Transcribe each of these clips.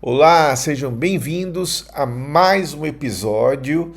Olá, sejam bem-vindos a mais um episódio,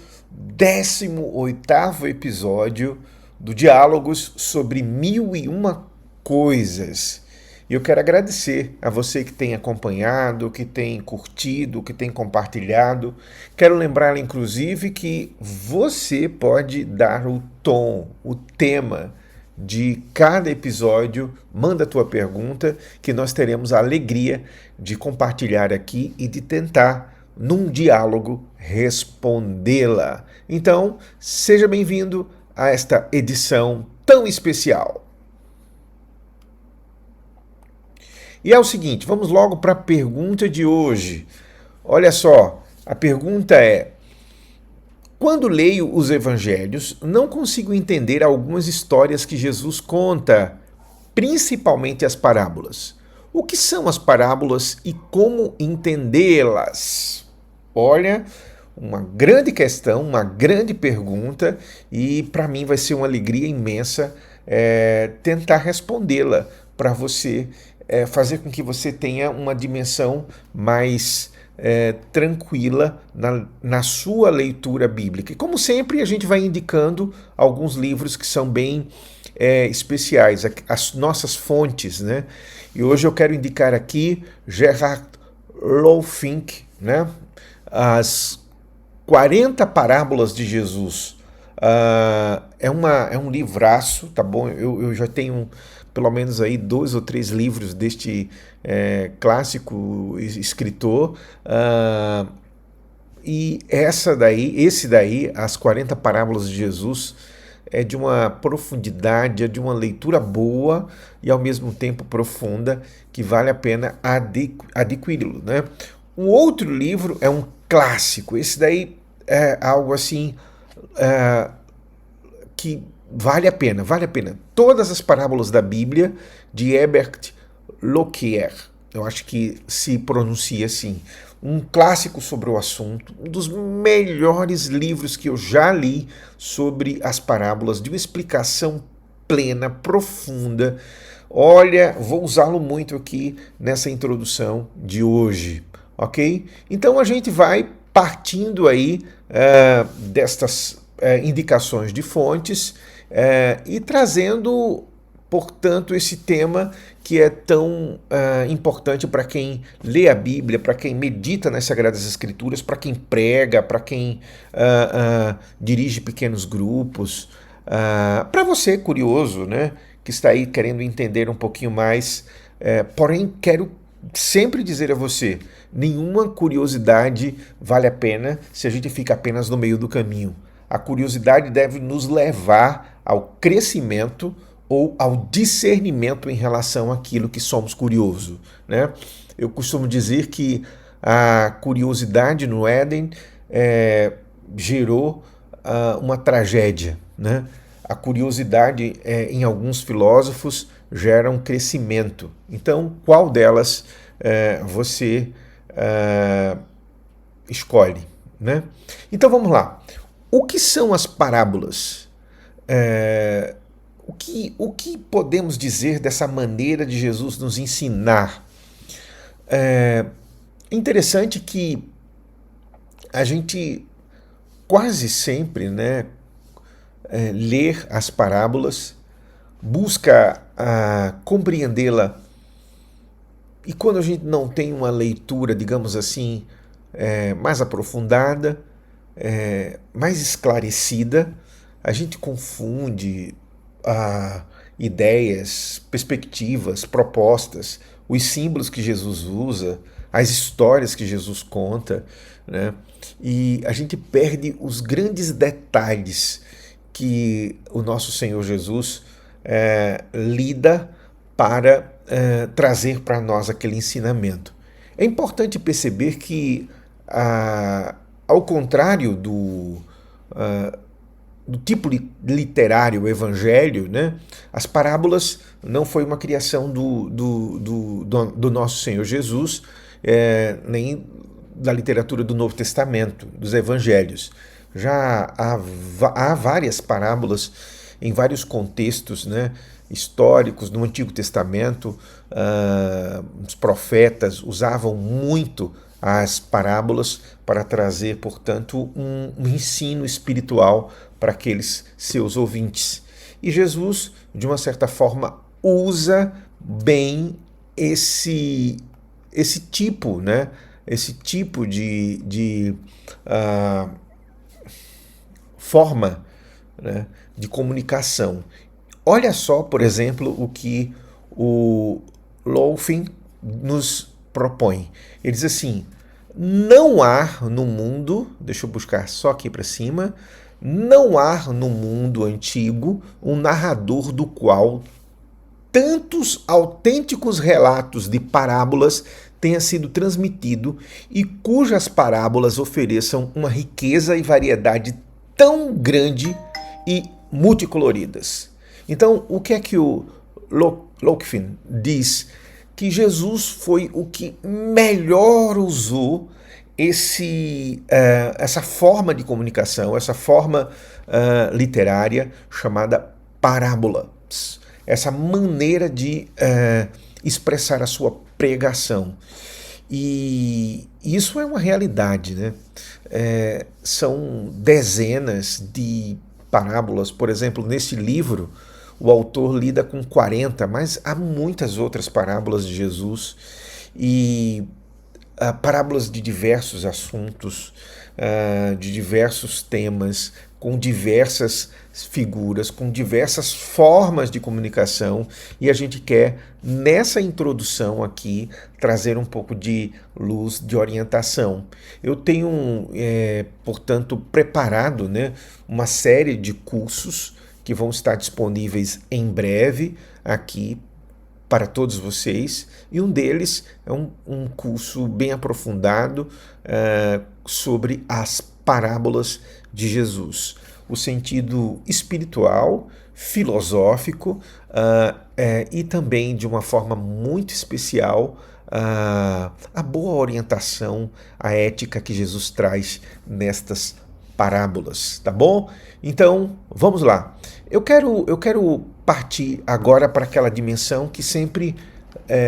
18º episódio do Diálogos sobre Mil e Uma Coisas. E eu quero agradecer a você que tem acompanhado, que tem curtido, que tem compartilhado. Quero lembrar, inclusive, que você pode dar o tom, o tema de cada episódio. Manda a tua pergunta, que nós teremos a alegria de compartilhar aqui e de tentar, num diálogo, respondê-la. Então, seja bem-vindo a esta edição tão especial. E é o seguinte, vamos logo para a pergunta de hoje. Olha só, a pergunta é: quando leio os evangelhos, não consigo entender algumas histórias que Jesus conta, principalmente as parábolas. O que são as parábolas e como entendê-las? Olha, uma grande questão, uma grande pergunta, e para mim vai ser uma alegria imensa tentar respondê-la para você, fazer com que você tenha uma dimensão mais tranquila na sua leitura bíblica. E como sempre, a gente vai indicando alguns livros que são bem especiais, as nossas fontes, né? E hoje eu quero indicar aqui Gerhard Lohfink, né? As 40 Parábolas de Jesus. É um livraço, tá bom? Eu já tenho pelo menos aí 2 ou 3 livros deste clássico escritor. E esse daí, As 40 Parábolas de Jesus, é de uma profundidade, é de uma leitura boa e ao mesmo tempo profunda, que vale a pena adquiri-lo, né? Um outro livro é um clássico, esse daí é algo assim que vale a pena, vale a pena. Todas as parábolas da Bíblia, de Herbert Lockyer, eu acho que se pronuncia assim, um clássico sobre o assunto, um dos melhores livros que eu já li sobre as parábolas, de uma explicação plena, profunda. Olha, vou usá-lo muito aqui nessa introdução de hoje, ok? Então a gente vai partindo aí destas indicações de fontes e trazendo, portanto, esse tema que é tão importante para quem lê a Bíblia, para quem medita nas Sagradas Escrituras, para quem prega, para quem dirige pequenos grupos, para você, curioso, né, que está aí querendo entender um pouquinho mais. Porém, quero sempre dizer a você, nenhuma curiosidade vale a pena se a gente fica apenas no meio do caminho. A curiosidade deve nos levar ao crescimento ou ao discernimento em relação àquilo que somos curiosos, né? Eu costumo dizer que a curiosidade no Éden gerou uma tragédia, né? A curiosidade em alguns filósofos gera um crescimento. Então, qual delas você escolhe, né? Então vamos lá. O que são as parábolas? O que podemos dizer dessa maneira de Jesus nos ensinar? É interessante que a gente quase sempre, né, ler as parábolas, busca compreendê-la, e quando a gente não tem uma leitura, digamos assim, mais aprofundada, mais esclarecida, a gente confunde ideias, perspectivas, propostas, os símbolos que Jesus usa, as histórias que Jesus conta, né? E a gente perde os grandes detalhes que o nosso Senhor Jesus lida para trazer para nós aquele ensinamento. É importante perceber que, ao contrário do tipo literário, o evangelho, né, as parábolas não foi uma criação do nosso Senhor Jesus, nem da literatura do Novo Testamento, dos evangelhos. Já há várias parábolas em vários contextos, né, históricos. No Antigo Testamento, os profetas usavam muito as parábolas para trazer, portanto, um ensino espiritual para aqueles seus ouvintes. E Jesus, de uma certa forma, usa bem esse tipo, né? Esse tipo de forma, né, de comunicação. Olha só, por exemplo, o que o Loughin nos propõe. Ele diz assim: não há no mundo, deixa eu buscar só aqui para cima, não há no mundo antigo um narrador do qual tantos autênticos relatos de parábolas tenha sido transmitido e cujas parábolas ofereçam uma riqueza e variedade tão grande e multicoloridas. Então, o que é que o Loughin diz? Que Jesus foi o que melhor usou essa forma de comunicação, essa forma literária chamada parábolas, essa maneira de expressar a sua pregação. E isso é uma realidade, né? São dezenas de parábolas. Por exemplo, nesse livro, o autor lida com 40, mas há muitas outras parábolas de Jesus e parábolas de diversos assuntos, de diversos temas, com diversas figuras, com diversas formas de comunicação, e a gente quer, nessa introdução aqui, trazer um pouco de luz, de orientação. Eu tenho, portanto, preparado, né, uma série de cursos que vão estar disponíveis em breve aqui para todos vocês, e um deles é um curso bem aprofundado sobre as parábolas de Jesus, o sentido espiritual, filosófico e também, de uma forma muito especial, a boa orientação, a ética que Jesus traz nestas parábolas, tá bom? Então, vamos lá. Eu quero partir agora para aquela dimensão que sempre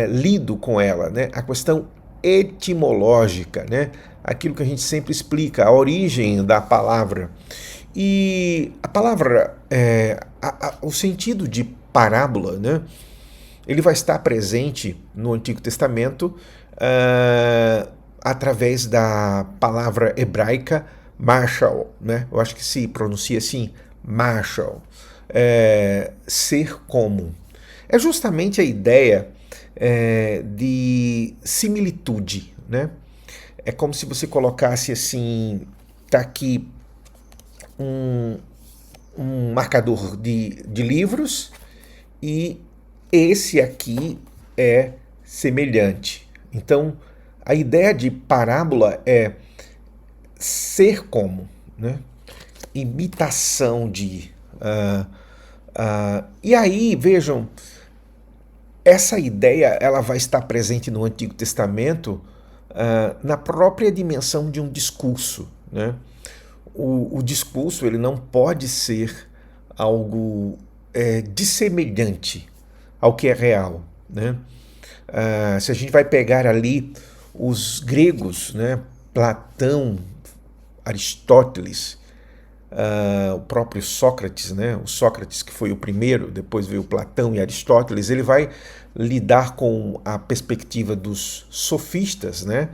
lido com ela, né? A questão etimológica, né? Aquilo que a gente sempre explica, a origem da palavra. E a palavra, o sentido de parábola, né? Ele vai estar presente no Antigo Testamento através da palavra hebraica Marshal, né? Eu acho que se pronuncia assim, Marshal. Ser como. É justamente a ideia de similitude, né? É como se você colocasse assim, tá aqui um marcador de livros e esse aqui é semelhante. Então, a ideia de parábola é ser como, né? Imitação de. E aí, vejam, essa ideia ela vai estar presente no Antigo Testamento na própria dimensão de um discurso, né? O discurso ele não pode ser algo dissemelhante ao que é real, né? Se a gente vai pegar ali os gregos, né? Platão, Aristóteles, o próprio Sócrates, né? O Sócrates que foi o primeiro, depois veio Platão e Aristóteles, ele vai lidar com a perspectiva dos sofistas, né?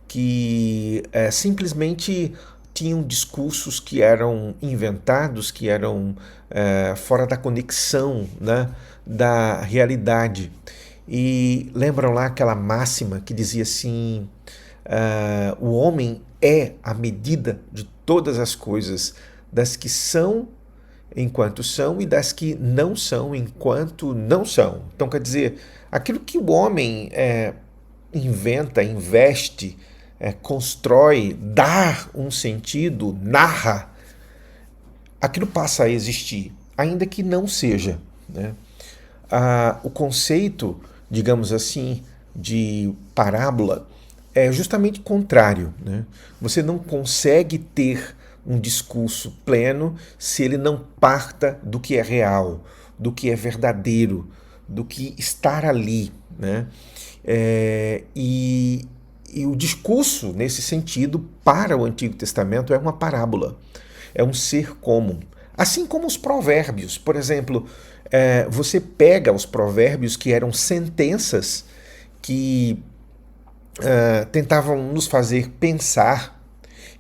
Que simplesmente tinham discursos que eram inventados, que eram fora da conexão, né? Da realidade. E lembram lá aquela máxima que dizia assim, o homem é a medida de todas as coisas, das que são enquanto são e das que não são enquanto não são. Então, quer dizer, aquilo que o homem inventa, investe, constrói, dá um sentido, narra, aquilo passa a existir, ainda que não seja, né? O conceito, digamos assim, de parábola é justamente contrário, né? Você não consegue ter um discurso pleno se ele não parta do que é real, do que é verdadeiro, do que está ali, né? E E o discurso, nesse sentido, para o Antigo Testamento é uma parábola, é um ser comum. Assim como os provérbios. Por exemplo, você pega os provérbios que eram sentenças que tentavam nos fazer pensar,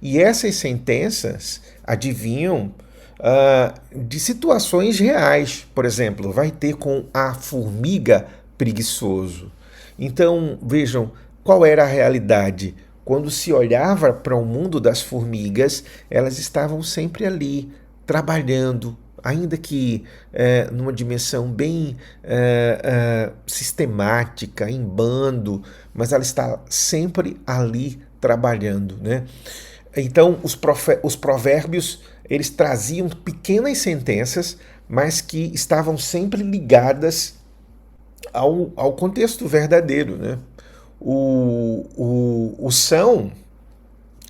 e essas sentenças adivinham de situações reais. Por exemplo, vai ter com a formiga preguiçoso. Então, vejam, qual era a realidade? Quando se olhava para o mundo das formigas, elas estavam sempre ali, trabalhando, ainda que numa dimensão bem sistemática, em bando, mas ela está sempre ali trabalhando, né? Então, os provérbios, eles traziam pequenas sentenças, mas que estavam sempre ligadas ao contexto verdadeiro, né? O são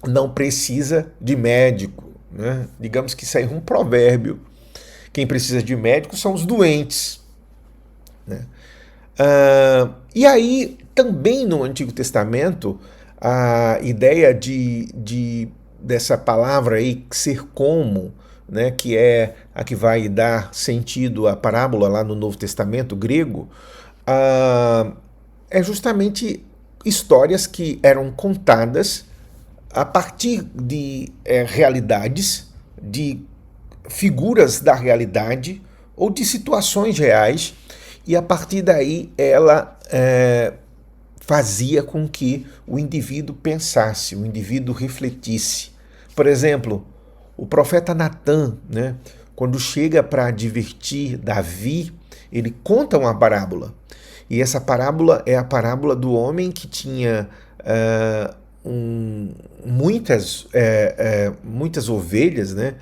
não precisa de médico, né? Digamos que isso aí é um provérbio. Quem precisa de médico são os doentes, né? E aí, também no Antigo Testamento, a ideia dessa palavra aí, ser como, né, que é a que vai dar sentido à parábola lá no Novo Testamento grego, é justamente histórias que eram contadas a partir de realidades, de figuras da realidade ou de situações reais, e a partir daí ela fazia com que o indivíduo pensasse, o indivíduo refletisse. Por exemplo, o profeta Natã, né, quando chega para advertir Davi, ele conta uma parábola. E essa parábola é a parábola do homem que tinha muitas ovelhas, né?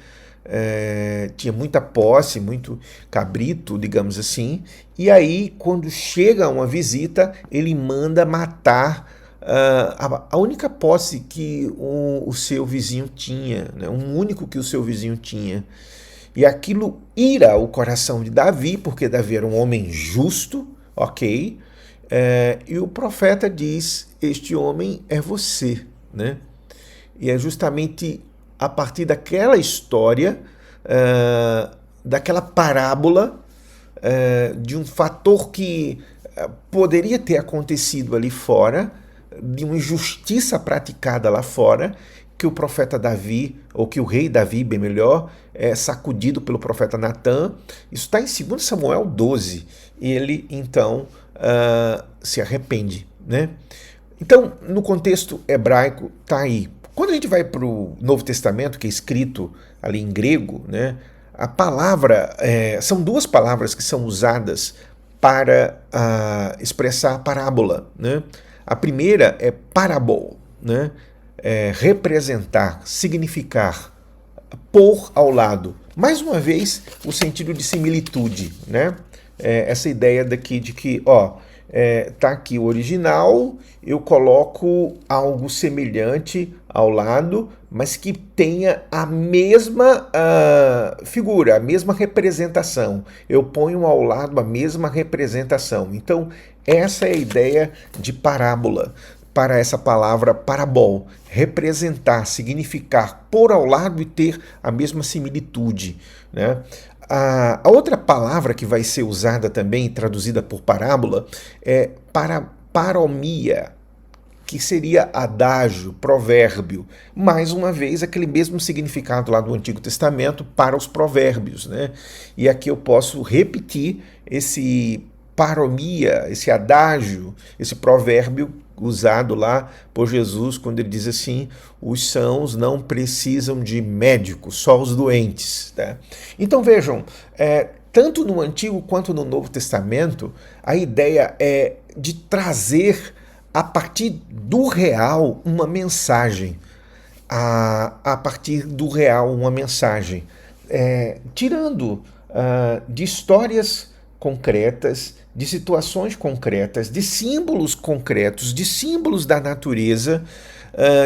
Tinha muita posse, muito cabrito, digamos assim, e aí quando chega uma visita, ele manda matar a única posse que o seu vizinho tinha, né? Um único que o seu vizinho tinha. E aquilo ira o coração de Davi, porque Davi era um homem justo, ok? E o profeta diz, este homem é você, né? E é justamente a partir daquela história, daquela parábola, de um fator que poderia ter acontecido ali fora, de uma injustiça praticada lá fora, que o profeta Davi, ou que o rei Davi, bem melhor, é sacudido pelo profeta Natã. Isso está em 2 Samuel 12. Ele, então, se arrepende, né? Então, no contexto hebraico, está aí. Quando a gente vai para o Novo Testamento, que é escrito ali em grego, né, a palavra, são duas palavras que são usadas para expressar a parábola, né? A primeira é parabol, né? Representar, significar, pôr ao lado. Mais uma vez, o sentido de similitude, né? Essa ideia daqui de que, tá aqui o original, eu coloco algo semelhante ao lado, mas que tenha a mesma figura, a mesma representação. Eu ponho ao lado a mesma representação. Então, essa é a ideia de parábola, para essa palavra parabol, representar, significar, pôr ao lado e ter a mesma similitude, né? A outra palavra que vai ser usada também, traduzida por parábola, é paromia, que seria adágio, provérbio. Mais uma vez, aquele mesmo significado lá do Antigo Testamento para os provérbios, né? E aqui eu posso repetir esse paromia, esse adágio, esse provérbio usado lá por Jesus, quando ele diz assim, os sãos não precisam de médicos, só os doentes. Tá? Então vejam, tanto no Antigo quanto no Novo Testamento, a ideia é de trazer a partir do real uma mensagem, a partir do real uma mensagem, tirando de histórias concretas, de situações concretas, de símbolos concretos, de símbolos da natureza,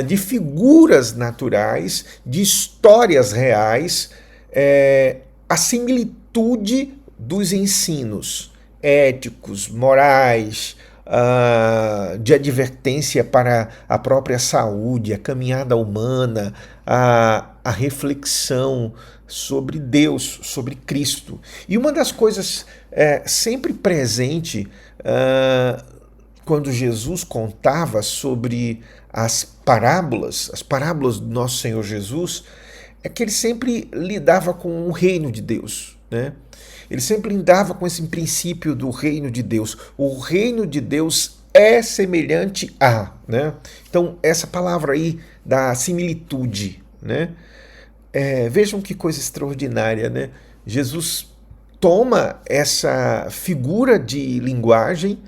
de figuras naturais, de histórias reais, a similitude dos ensinos éticos, morais, de advertência para a própria saúde, a caminhada humana, a reflexão sobre Deus, sobre Cristo. E uma das coisas sempre presente quando Jesus contava sobre as parábolas do nosso Senhor Jesus, é que ele sempre lidava com o reino de Deus, né? Ele sempre lidava com esse princípio do reino de Deus. O reino de Deus é semelhante a, né? Então, essa palavra aí da similitude, né? Vejam que coisa extraordinária, né? Jesus toma essa figura de linguagem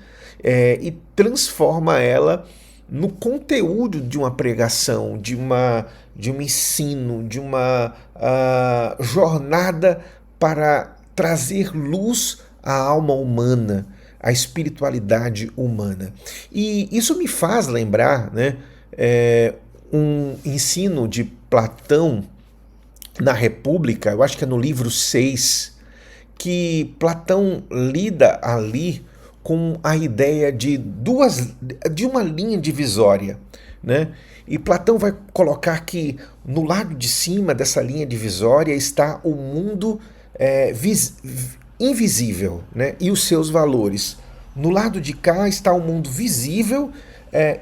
e transforma ela no conteúdo de uma pregação, de um ensino, de uma jornada para trazer luz à alma humana, à espiritualidade humana. E isso me faz lembrar, né, um ensino de Platão na República, eu acho que é no livro 6, que Platão lida ali com a ideia de uma linha divisória, né? E Platão vai colocar que no lado de cima dessa linha divisória está o mundo invisível, né? E os seus valores. No lado de cá está o mundo visível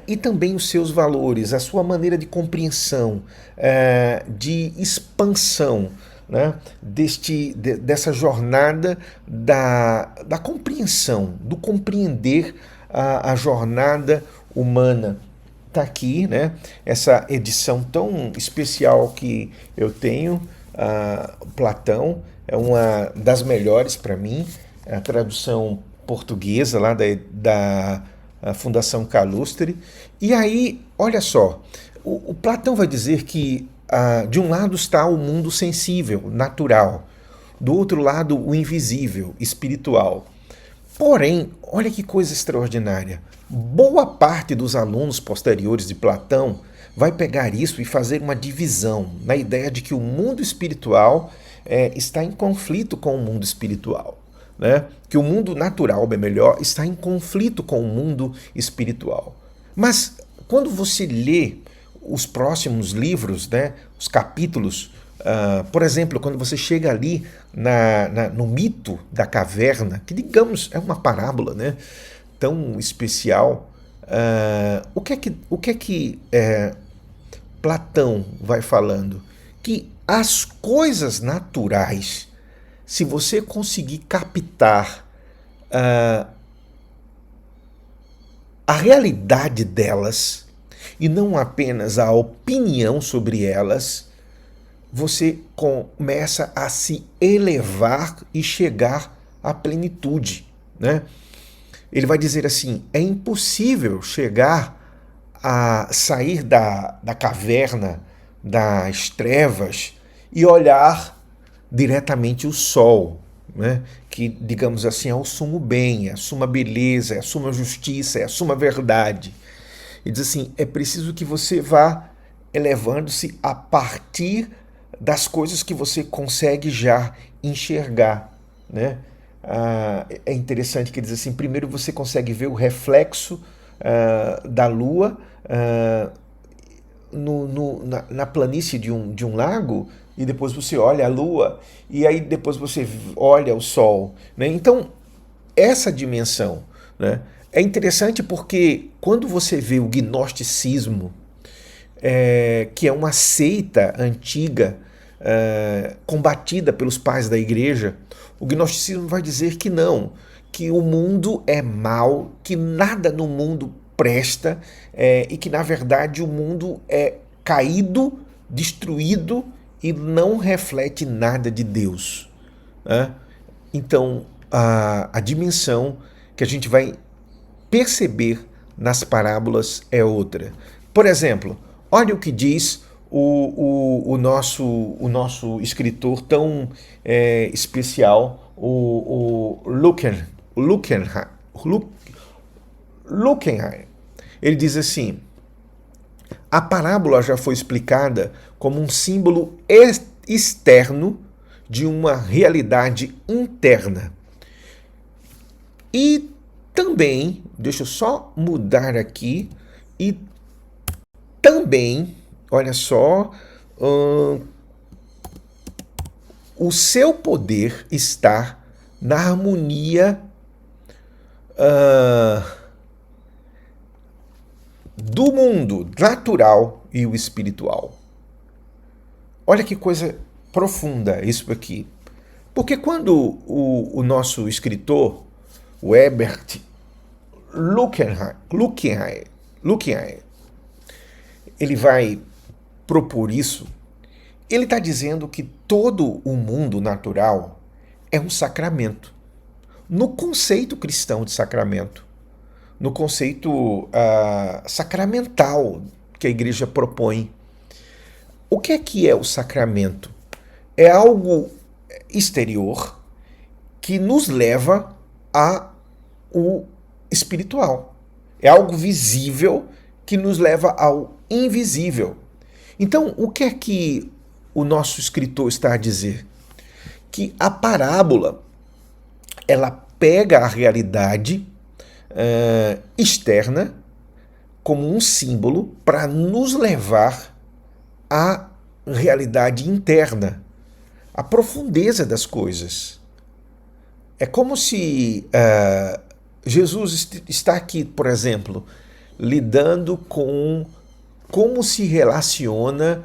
e também os seus valores, a sua maneira de compreensão, de expansão, né, dessa jornada da compreensão, do compreender a jornada humana. Está aqui, né, essa edição tão especial que eu tenho, Platão, é uma das melhores para mim, a tradução portuguesa lá da Fundação Calustre. E aí, olha só, o Platão vai dizer que de um lado está o mundo sensível, natural, do outro lado o invisível, espiritual. Porém, olha que coisa extraordinária. Boa parte dos alunos posteriores de Platão vai pegar isso e fazer uma divisão na ideia de que o mundo espiritual está em conflito com o mundo espiritual, né? Que o mundo natural, bem melhor, está em conflito com o mundo espiritual. Mas quando você lê os próximos livros, né, os capítulos, por exemplo, quando você chega ali no mito da caverna, que digamos é uma parábola, né, tão especial, o que é que Platão vai falando? Que as coisas naturais, se você conseguir captar a realidade delas, e não apenas a opinião sobre elas, você começa a se elevar e chegar à plenitude, né? Ele vai dizer assim, é impossível chegar a sair da caverna, das trevas, e olhar diretamente o sol, né? Que, digamos assim, é o sumo bem, é a suma beleza, é a suma justiça, é a suma verdade. E diz assim, é preciso que você vá elevando-se a partir das coisas que você consegue já enxergar, né? É interessante que diz assim, primeiro você consegue ver o reflexo da lua na planície de um lago, e depois você olha a lua, e aí depois você olha o sol, né? Então, essa dimensão, né, é interessante porque quando você vê o gnosticismo, que é uma seita antiga, combatida pelos pais da igreja, o gnosticismo vai dizer que não, que o mundo é mau, que nada no mundo presta, e que na verdade o mundo é caído, destruído e não reflete nada de Deus, né? Então, a dimensão que a gente vai perceber nas parábolas é outra. Por exemplo, olha o que diz o nosso escritor tão especial, o Luckheim. Ele diz assim, a parábola já foi explicada como um símbolo externo de uma realidade interna. E também, deixa eu só mudar aqui, e também, olha só, o seu poder está na harmonia do mundo natural e o espiritual. Olha que coisa profunda isso aqui. Porque quando o nosso escritor, o Herbert Lueckenheimer, ele vai propor isso, ele está dizendo que todo o mundo natural é um sacramento. No conceito cristão de sacramento, no conceito sacramental que a igreja propõe. O que é o sacramento? É algo exterior que nos leva ao espiritual. É algo visível que nos leva ao invisível. Então, o que o nosso escritor está a dizer? Que a parábola, ela pega a realidade externa como um símbolo para nos levar à realidade interna, à profundeza das coisas. É como se Jesus está aqui, por exemplo, lidando com como se relaciona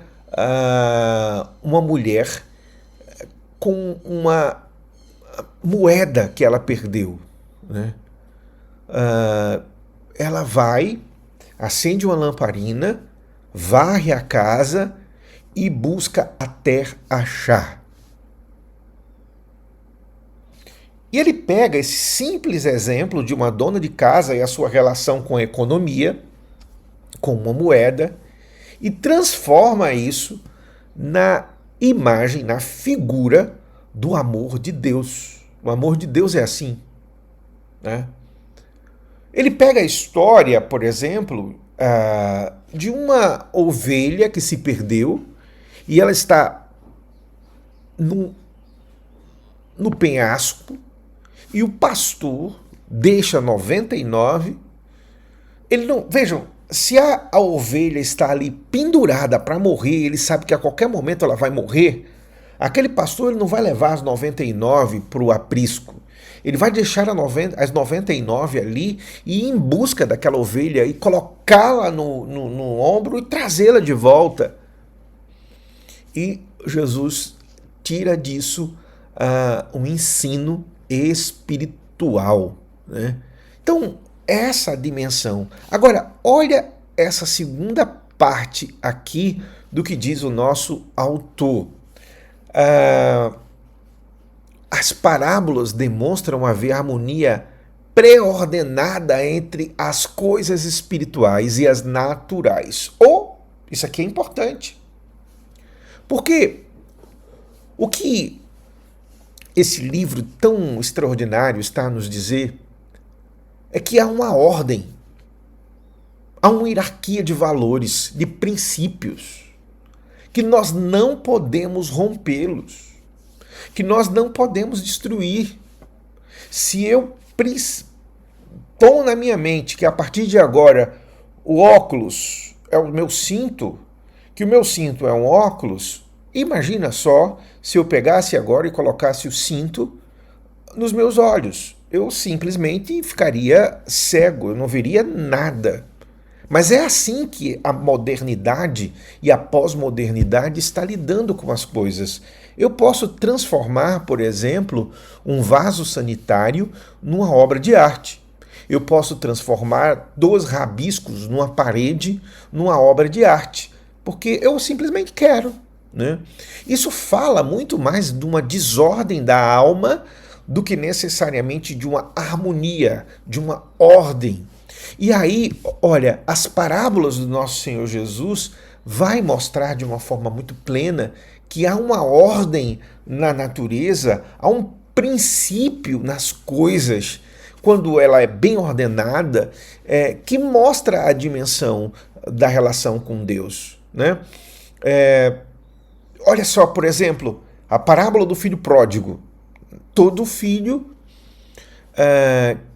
uma mulher com uma moeda que ela perdeu, né? Ela vai, acende uma lamparina, varre a casa e busca até achar. E ele pega esse simples exemplo de uma dona de casa e a sua relação com a economia, com uma moeda, e transforma isso na imagem, na figura do amor de Deus. O amor de Deus é assim, né? Ele pega a história, por exemplo, de uma ovelha que se perdeu e ela está no penhasco e o pastor deixa 99. Ele não, vejam, se a ovelha está ali pendurada para morrer, ele sabe que a qualquer momento ela vai morrer, aquele pastor ele não vai levar as 99 para o aprisco. Ele vai deixar as 99 ali e ir em busca daquela ovelha e colocá-la no ombro e trazê-la de volta. E Jesus tira disso um ensino espiritual, né? Então, essa dimensão. Agora, olha essa segunda parte aqui do que diz o nosso autor. As parábolas demonstram haver harmonia pré-ordenada entre as coisas espirituais e as naturais. Isso aqui é importante. Porque o que esse livro tão extraordinário está a nos dizer é que há uma ordem, há uma hierarquia de valores, de princípios, que nós não podemos rompê-los, que nós não podemos destruir. Se eu ponho na minha mente que a partir de agora o óculos é o meu cinto, que o meu cinto é um óculos, imagina só se eu pegasse agora e colocasse o cinto nos meus olhos. Eu simplesmente ficaria cego, eu não veria nada. Mas é assim que a modernidade e a pós-modernidade está lidando com as coisas. Eu posso transformar, por exemplo, um vaso sanitário numa obra de arte. Eu posso transformar 2 rabiscos numa parede numa obra de arte, porque eu simplesmente quero, né? Isso fala muito mais de uma desordem da alma do que necessariamente de uma harmonia, de uma ordem. E aí, olha, as parábolas do nosso Senhor Jesus vai mostrar de uma forma muito plena que há uma ordem na natureza, há um princípio nas coisas, quando ela é bem ordenada, que mostra a dimensão da relação com Deus, né? Olha só, por exemplo, a parábola do filho pródigo. Todo filho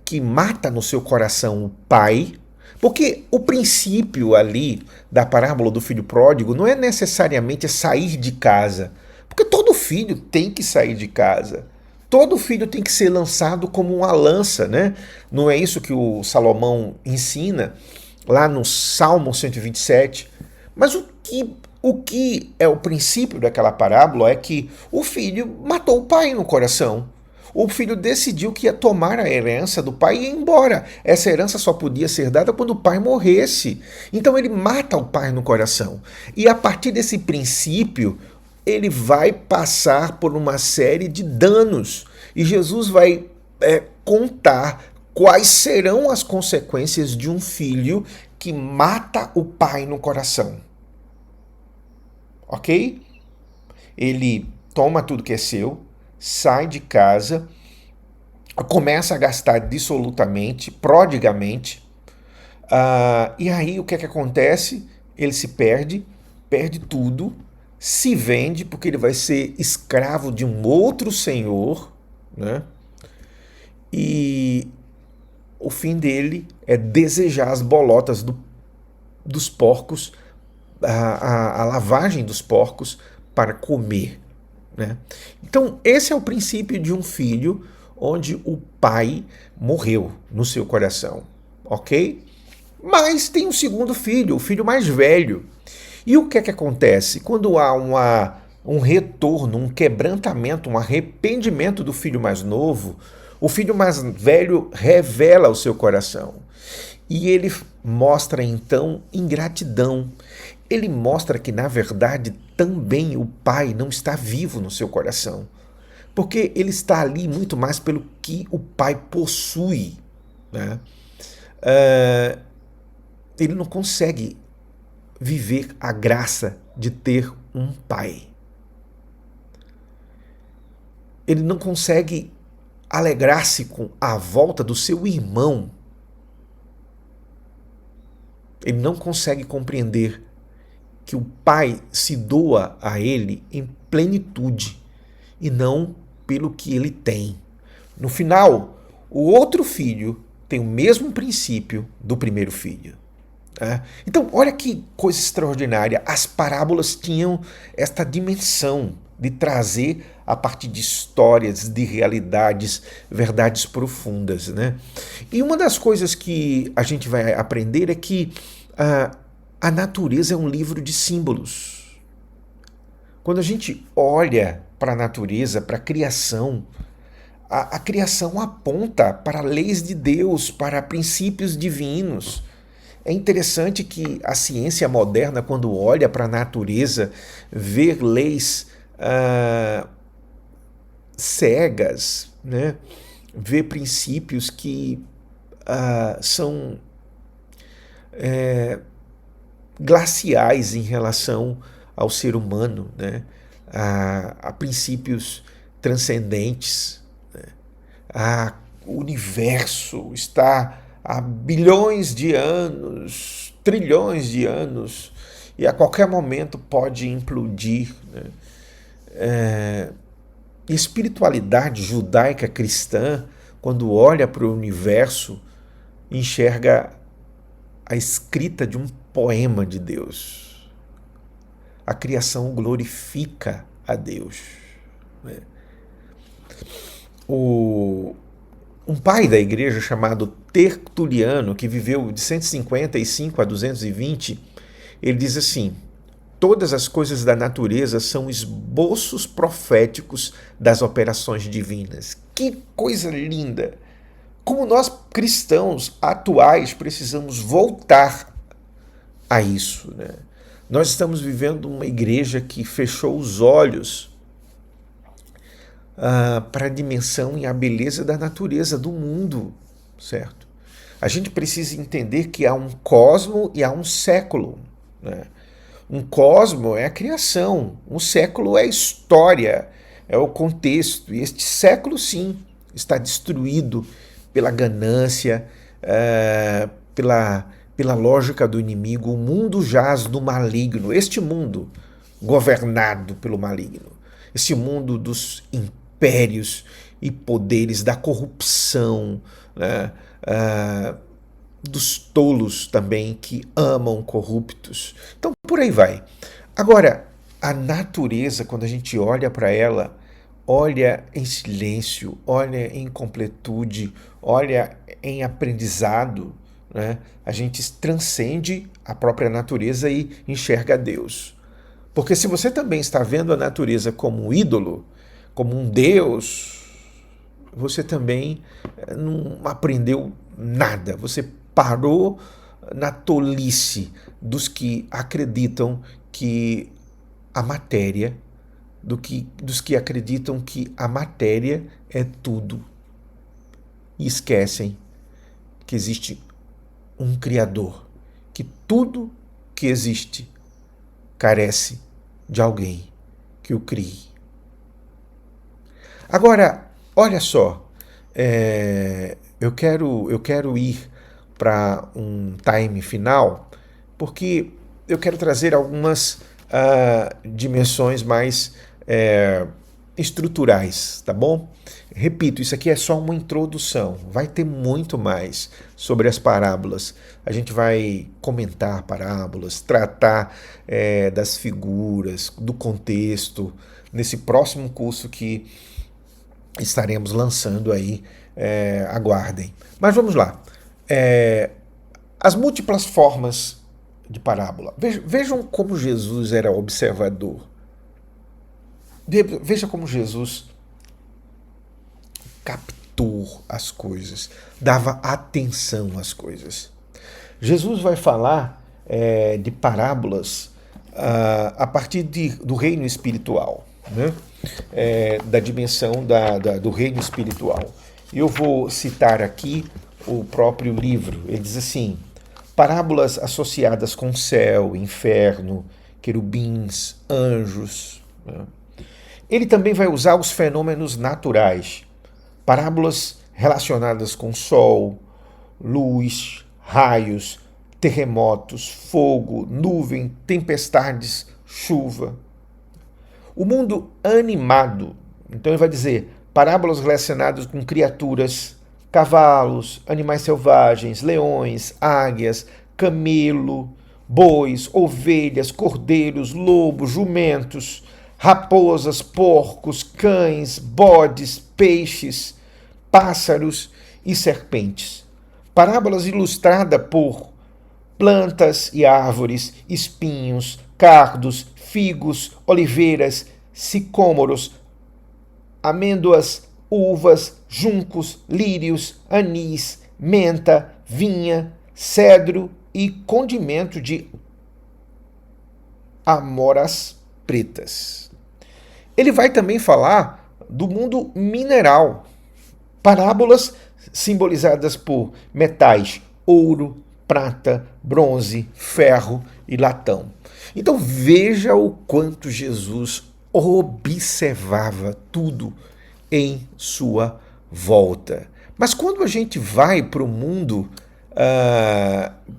que mata no seu coração o pai, porque o princípio ali da parábola do filho pródigo não é necessariamente sair de casa, porque todo filho tem que sair de casa. Todo filho tem que ser lançado como uma lança, né? Não é isso que o Salomão ensina lá no Salmo 127? Mas o que é o princípio daquela parábola é que o filho matou o pai no coração. O filho decidiu que ia tomar a herança do pai e ir embora. Essa herança só podia ser dada quando o pai morresse. Então ele mata o pai no coração. E a partir desse princípio, ele vai passar por uma série de danos. E Jesus vai contar quais serão as consequências de um filho que mata o pai no coração. Ok? Ele toma tudo que é seu, sai de casa, começa a gastar dissolutamente, prodigamente, e aí o que é que acontece? Ele se perde tudo, se vende porque ele vai ser escravo de um outro senhor, né? E o fim dele é desejar as bolotas dos porcos, a lavagem dos porcos para comer, né? Então esse é o princípio de um filho onde o pai morreu no seu coração, ok? Mas tem um segundo filho, o filho mais velho. E o que é que acontece? Quando há um retorno, um quebrantamento, um arrependimento do filho mais novo, o filho mais velho revela o seu coração. E ele mostra então ingratidão. Ele mostra que, na verdade, também o pai não está vivo no seu coração. Porque ele está ali muito mais pelo que o pai possui, né? Ele não consegue viver a graça de ter um pai. Ele não consegue alegrar-se com a volta do seu irmão. Ele não consegue compreender que o pai se doa a ele em plenitude e não pelo que ele tem. No final, o outro filho tem o mesmo princípio do primeiro filho. Então, olha que coisa extraordinária. As parábolas tinham esta dimensão de trazer, a partir de histórias, de realidades, verdades profundas, né? E uma das coisas que a gente vai aprender é que a natureza é um livro de símbolos. Quando a gente olha para a natureza, para a criação, a criação aponta para leis de Deus, para princípios divinos. É interessante que a ciência moderna, quando olha para a natureza, vê leis cegas, né? Vê princípios que são glaciais em relação ao ser humano, né? A princípios transcendentes, né? O universo está há bilhões de anos, trilhões de anos, e a qualquer momento pode implodir, né? Espiritualidade judaica cristã, quando olha para o universo, enxerga a escrita de um poema de Deus. A criação glorifica a Deus, né? Um pai da igreja chamado Tertuliano, que viveu de 155 a 220, ele diz assim: todas as coisas da natureza são esboços proféticos das operações divinas. Que coisa linda! Como nós cristãos atuais precisamos voltar a isso, né? Nós estamos vivendo uma igreja que fechou os olhos para a dimensão e a beleza da natureza, do mundo, certo? A gente precisa entender que há um cosmo e há um século, né? Um cosmo é a criação, um século é a história, é o contexto, e este século, sim, está destruído pela ganância, pela lógica do inimigo. O mundo jaz no maligno, este mundo governado pelo maligno, este mundo dos impérios e poderes, da corrupção, né? Dos tolos também que amam corruptos. Então, por aí vai. Agora, a natureza, quando a gente olha para ela, olha em silêncio, olha em completude, olha em aprendizado, né? A gente transcende a própria natureza e enxerga Deus. Porque se você também está vendo a natureza como um ídolo, como um Deus, você também não aprendeu nada. Você parou na tolice dos que acreditam que a matéria, dos que acreditam que a matéria é tudo. E esquecem que existe um Criador, que tudo que existe carece de alguém que o crie. Agora, olha só, eu quero ir para um time final, porque eu quero trazer algumas dimensões mais estruturais, tá bom? Repito, isso aqui é só uma introdução, vai ter muito mais sobre as parábolas. A gente vai comentar parábolas, tratar das figuras, do contexto, nesse próximo curso que estaremos lançando aí, aguardem. Mas vamos lá. As múltiplas formas de parábola. Vejam como Jesus era observador. Veja como Jesus captou as coisas, dava atenção às coisas. Jesus vai falar de parábolas a partir do reino espiritual, né? Da dimensão do reino espiritual. Eu vou citar aqui o próprio livro. Ele diz assim: parábolas associadas com céu, inferno, querubins, anjos, né? Ele também vai usar os fenômenos naturais, parábolas relacionadas com sol, luz, raios, terremotos, fogo, nuvem, tempestades, chuva. O mundo animado, então ele vai dizer parábolas relacionadas com criaturas, cavalos, animais selvagens, leões, águias, camelo, bois, ovelhas, cordeiros, lobos, jumentos, raposas, porcos, cães, bodes, peixes, pássaros e serpentes. Parábolas ilustradas por plantas e árvores, espinhos, cardos, figos, oliveiras, sicômoros, amêndoas, uvas, juncos, lírios, anis, menta, vinha, cedro e condimento de amoras pretas. Ele vai também falar do mundo mineral, parábolas simbolizadas por metais, ouro, prata, bronze, ferro e latão. Então veja o quanto Jesus observava tudo em sua volta. Mas quando a gente vai para o mundo,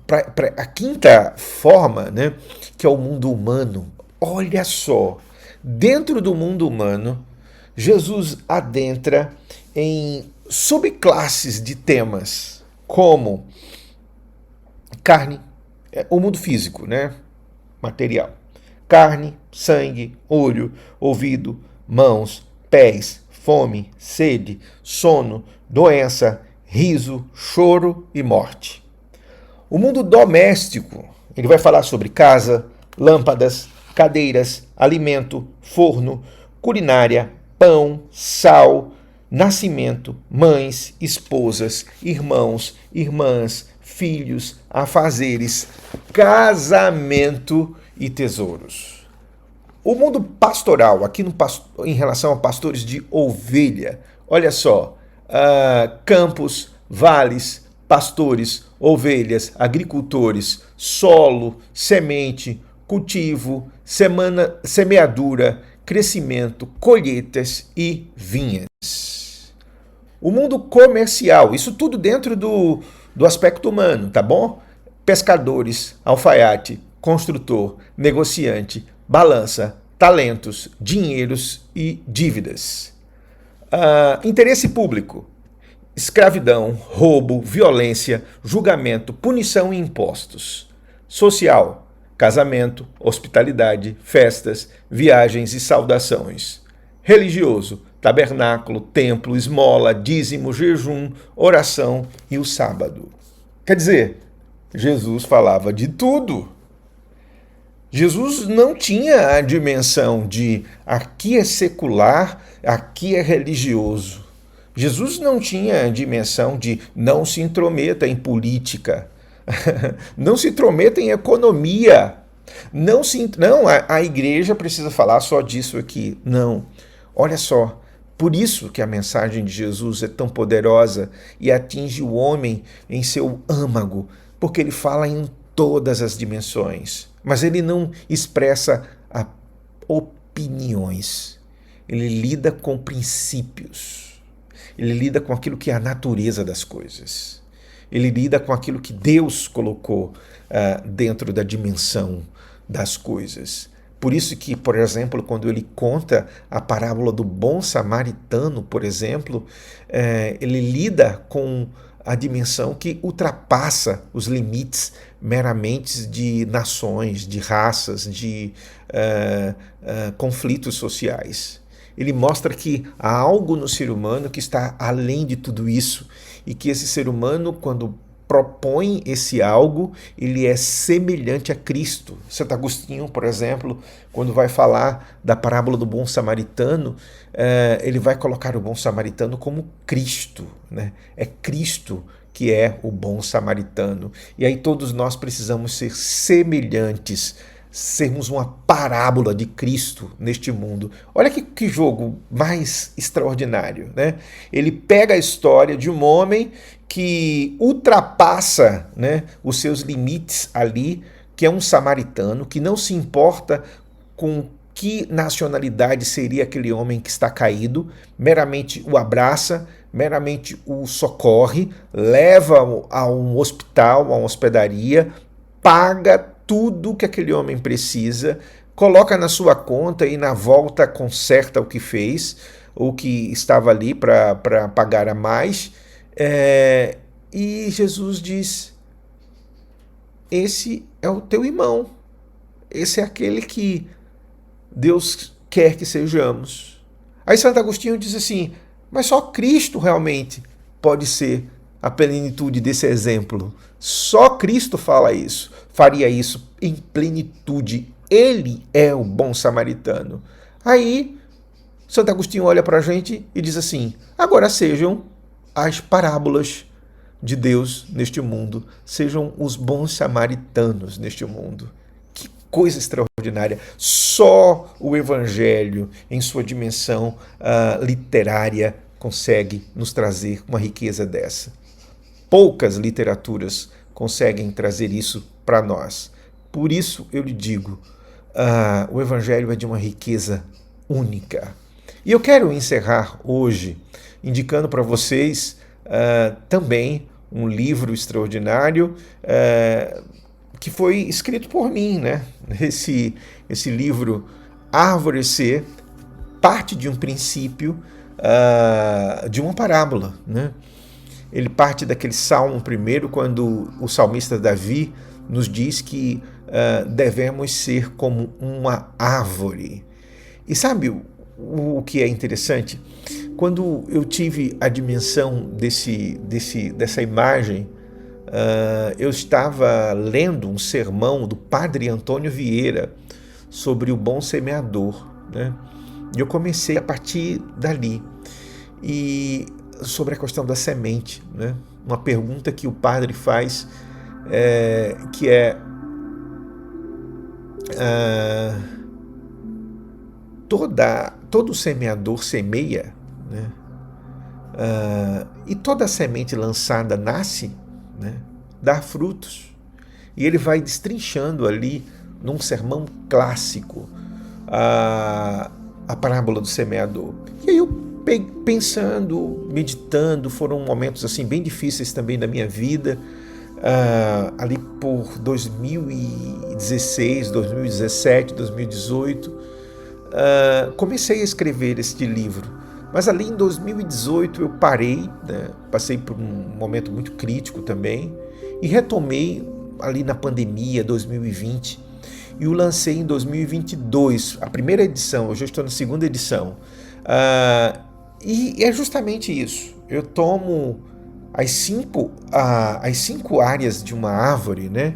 para a quinta forma, né, que é o mundo humano, olha só, dentro do mundo humano, Jesus adentra em subclasses de temas, como carne, o mundo físico, né? Material. Carne, sangue, olho, ouvido, mãos, pés, fome, sede, sono, doença, riso, choro e morte. O mundo doméstico, ele vai falar sobre casa, lâmpadas, cadeiras, alimento, forno, culinária, pão, sal, nascimento, mães, esposas, irmãos, irmãs, filhos, afazeres, casamento e tesouros. O mundo pastoral, aqui em relação a pastores de ovelha, olha só, campos, vales, pastores, ovelhas, agricultores, solo, semente, cultivo, semeadura, crescimento, colheitas e vinhas. O mundo comercial, isso tudo dentro do aspecto humano, tá bom? Pescadores, alfaiate, construtor, negociante, balança, talentos, dinheiros e dívidas. Interesse público: escravidão, roubo, violência, julgamento, punição e impostos. Social: casamento, hospitalidade, festas, viagens e saudações. Religioso: tabernáculo, templo, esmola, dízimo, jejum, oração e o sábado. Quer dizer, Jesus falava de tudo. Jesus não tinha a dimensão de aqui é secular, aqui é religioso. Jesus não tinha a dimensão de não se intrometa em política, não se intrometa em economia. Não, a igreja precisa falar só disso aqui. Não. Olha só, por isso que a mensagem de Jesus é tão poderosa e atinge o homem em seu âmago, porque ele fala em todas as dimensões, mas ele não expressa opiniões. Ele lida com princípios. Ele lida com aquilo que é a natureza das coisas. Ele lida com aquilo que Deus colocou dentro da dimensão das coisas. Por isso que, por exemplo, quando ele conta a parábola do bom samaritano, por exemplo, ele lida com a dimensão que ultrapassa os limites meramente de nações, de raças, de conflitos sociais. Ele mostra que há algo no ser humano que está além de tudo isso e que esse ser humano, quando propõe esse algo, ele é semelhante a Cristo. Santo Agostinho, por exemplo, quando vai falar da parábola do bom samaritano, ele vai colocar o bom samaritano como Cristo, né? É Cristo que é o bom samaritano. E aí todos nós precisamos ser semelhantes, sermos uma parábola de Cristo neste mundo. Olha que jogo mais extraordinário, né? Ele pega a história de um homem que ultrapassa, né, os seus limites ali, que é um samaritano, que não se importa com que nacionalidade seria aquele homem que está caído, meramente o abraça, meramente o socorre, leva a um hospital, a uma hospedaria, paga tudo que aquele homem precisa, coloca na sua conta e na volta conserta o que fez, o que estava ali para pagar a mais. E Jesus diz: esse é o teu irmão, esse é aquele que Deus quer que sejamos. Aí Santo Agostinho diz assim: mas só Cristo realmente pode ser a plenitude desse exemplo. Só Cristo faria isso em plenitude. Ele é o bom samaritano. Aí Santo Agostinho olha para a gente e diz assim: agora sejam as parábolas de Deus neste mundo, sejam os bons samaritanos neste mundo. Que coisa extraordinária! Só o Evangelho, em sua dimensão literária, consegue nos trazer uma riqueza dessa. Poucas literaturas conseguem trazer isso para nós. Por isso eu lhe digo, o Evangelho é de uma riqueza única. E eu quero encerrar hoje indicando para vocês também um livro extraordinário que foi escrito por mim, né? Esse livro, Arvorecer, parte de um princípio de uma parábola, né? Ele parte daquele Salmo 1, quando o salmista Davi nos diz que devemos ser como uma árvore. E sabe o que é interessante? Quando eu tive a dimensão dessa imagem, eu estava lendo um sermão do padre Antônio Vieira sobre o bom semeador, né? E eu comecei a partir dali. E sobre a questão da semente, né? Uma pergunta que o padre faz, que é todo semeador semeia, né? E toda semente lançada nasce, né? Dá frutos. E ele vai destrinchando ali, num sermão clássico, a parábola do semeador. E aí eu pensando, meditando, foram momentos assim bem difíceis também da minha vida, ali por 2016, 2017, 2018, comecei a escrever este livro, Mas ali em 2018 eu parei, né? Passei por um momento muito crítico também, e retomei ali na pandemia, 2020, e o lancei em 2022, a primeira edição. Eu já estou na segunda edição. E é justamente isso. Eu tomo as cinco áreas de uma árvore, né?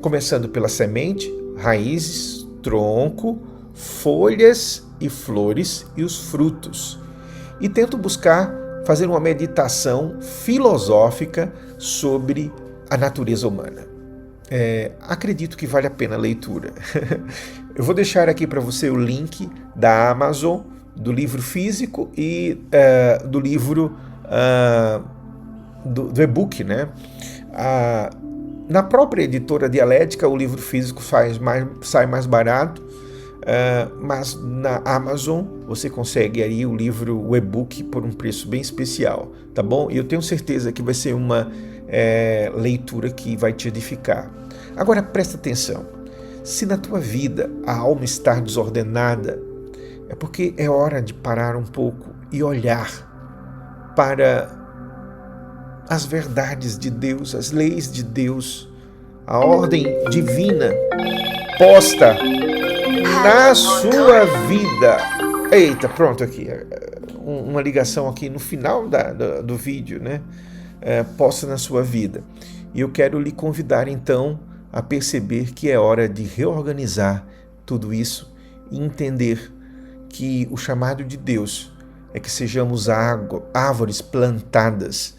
Começando pela semente, raízes, tronco, folhas e flores e os frutos. E tento buscar fazer uma meditação filosófica sobre a natureza humana. Acredito que vale a pena a leitura. Eu vou deixar aqui para você o link da Amazon, do livro físico e do livro do e-book, né? Na própria editora Dialética, o livro físico sai mais barato, mas na Amazon você consegue aí o e-book por um preço bem especial, tá bom? E eu tenho certeza que vai ser uma leitura que vai te edificar. Agora presta atenção, se na tua vida a alma está desordenada, é porque é hora de parar um pouco e olhar para as verdades de Deus, as leis de Deus, a ordem divina posta na sua vida. Eita, pronto aqui, uma ligação aqui no final do vídeo, né? Posta na sua vida. E eu quero lhe convidar então a perceber que é hora de reorganizar tudo isso e entender que o chamado de Deus é que sejamos árvores plantadas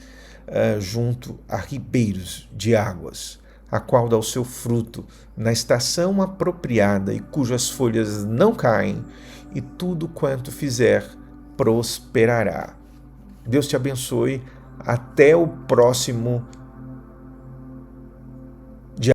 junto a ribeiros de águas, a qual dá o seu fruto na estação apropriada e cujas folhas não caem, e tudo quanto fizer prosperará. Deus te abençoe. Até o próximo